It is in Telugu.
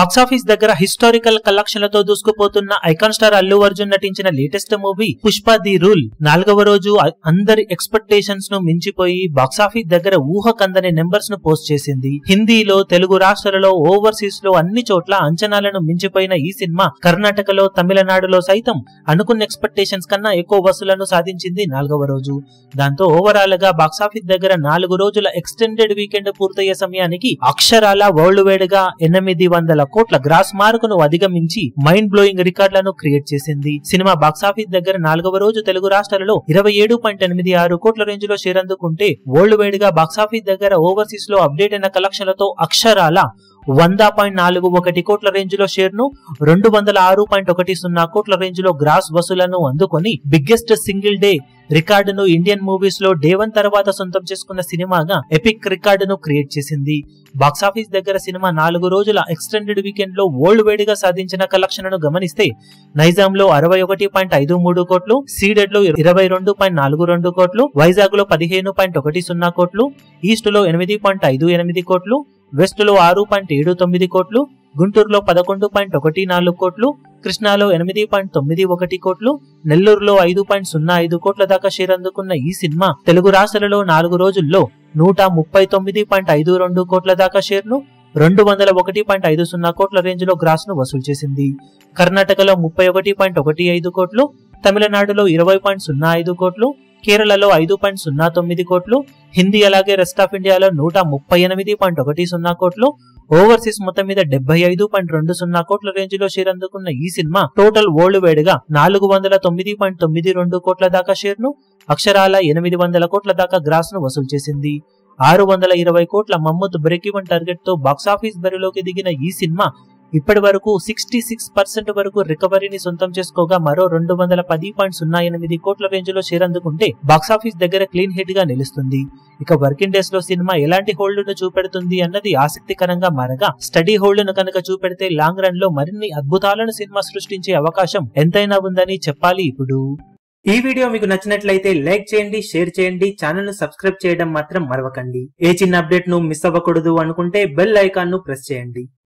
బాక్సాఫీస్ దగ్గర హిస్టారికల్ కలెక్షన్లతో దూసుకుపోతున్న ఐకాన్ స్టార్ అల్లు అర్జున్ నటించిన latest movie Pushpa The Rule 4వ రోజు అందరి ఎక్స్పెక్టేషన్స్ ను మించిపోయి బాక్సాఫీస్ దగ్గర ఊహకందని నెంబర్స్ ను పోస్ట్ చేసింది. హిందీలో, తెలుగు రాష్ట్రాలలో, ఓవర్సీస్ లో అన్ని చోట్ల అంచనాలను మించిపోయిన ఈ సినిమా కర్ణాటకలో, తమిళనాడులో సైతం అనుకున్న ఎక్స్పెక్టేషన్స్ కన్నా ఎక్కువ వసూళ్లను సాధించింది 4వ రోజు. దాంతో ఓవరాల్ గా బాక్సాఫీస్ దగ్గర 4 రోజుల ఎక్స్టెండెడ్ వీకెండ్ పూర్తయ్యే సమయానికి అక్షరాల వరల్డ్ వైడ్ గా 800 కోట్ల గ్రాస్ మార్కును అధిగమించి మైండ్ బ్లోయింగ్ రికార్డులను క్రియేట్ చేసింది. సినిమా బాక్సాఫీస్ దగ్గర 4వ రోజు తెలుగు రాష్ట్రాలలో 27.86 కోట్ల రేంజ్ లో షేర్ అందుకుంటే వరల్డ్ వైడ్ గా బాక్సాఫీస్ దగ్గర ఓవర్సీస్ లో అప్డేట్ అయిన కలెక్షన్లతో అక్షరాల 100.41 కోట్ల రేంజ్ లో షేర్ ను 206.10 కోట్ల రేంజ్ లో గ్రాస్ వసూలను అందుకొని బిగ్గెస్ట్ సింగిల్ డే రికార్డును ఇండియన్ మూవీస్ లో డే 1 తర్వాత సొంతం చేసుకున్న సినిమాగా ఎపిక్ రికార్డును క్రియేట్ చేసింది. బాక్సాఫీస్ దగ్గర సినిమా 4 రోజుల ఎక్స్టెండెడ్ వీకెండ్ లో వరల్డ్ వైడ్ గా సాధించిన కలెక్షన్లను గమనిస్తే నైజాం లో 61.53 కోట్లు, సీడెడ్ లో 22.42 కోట్లు, వైజాగ్ లో 15.10 కోట్లు, ఈస్ట్ లో 8.58 కోట్లు, వెస్ట్ లో 6.79 కోట్లు, గుంటూరులో 11.14 కోట్లు, కృష్ణాలో 8.91 కోట్లు, నెల్లూరులో 5.05 కోట్ల దాకా షేర్ అందుకున్న ఈ సినిమా తెలుగు రాష్ట్రాలలో 4 రోజుల్లో 139.52 కోట్ల దాకా షేర్ ను 201.50 కోట్ల రేంజ్ లో గ్రాస్ ను వసూలు చేసింది. కర్ణాటకలో 31.15 కోట్లు, తమిళనాడులో 20.05 కోట్లు, కేరళలో 5.09 కోట్లు, హిందీ అలాగే రెస్ట్ ఆఫ్ ఇండియాలో 138.10 కోట్లు, ఓవర్సీస్ మొత్తం మీద 75.20 కోట్ల రేంజ్ లో షేర్ అందుకున్న ఈ సినిమా టోటల్ వరల్డ్ వైడ్ గా 409.92 కోట్ల దాకా షేర్ ను అక్షరాల 800 కోట్ల దాకా గ్రాస్ ను వసూలు చేసింది. 620 కోట్ల మమ్మూత్ బ్రేక్ ఈవెన్ టార్గెట్ తో బాక్సాఫీస్ బరిలోకి దిగిన ఈ సినిమా ఇప్పటి వరకు 66% వరకు రికవరీని సొంతం చేసుకోగా మరో 210.08 కోట్ల రేంజ్ లో షేర్ అందుకుంటే బాక్సాఫీస్ దగ్గర క్లీన్ హిట్ గా నిలుస్తుంది. ఇక వర్కింగ్ డేస్ లో సినిమా ఎలాంటి హోల్డ్ ను చూపెడుతుంది అన్నది ఆసక్తికరంగా మారగా స్టడీ హోల్డ్ ను కనుక చూపెడితే లాంగ్ రన్ లో మరిన్ని అద్భుతాలను సినిమా సృష్టించే అవకాశం ఎంతైనా ఉందని చెప్పాలి. ఇప్పుడు ఈ వీడియో మీకు నచ్చినట్లయితే లైక్ చేయండి, షేర్ చేయండి, ఛానల్ ను సబ్స్క్రైబ్ చేయడం మాత్రం మరవకండి. ఏ చిన్న అప్డేట్ ను మిస్ అవ్వకూడదు అనుకుంటే బెల్ ఐకాన్ ను ప్రెస్ చేయండి.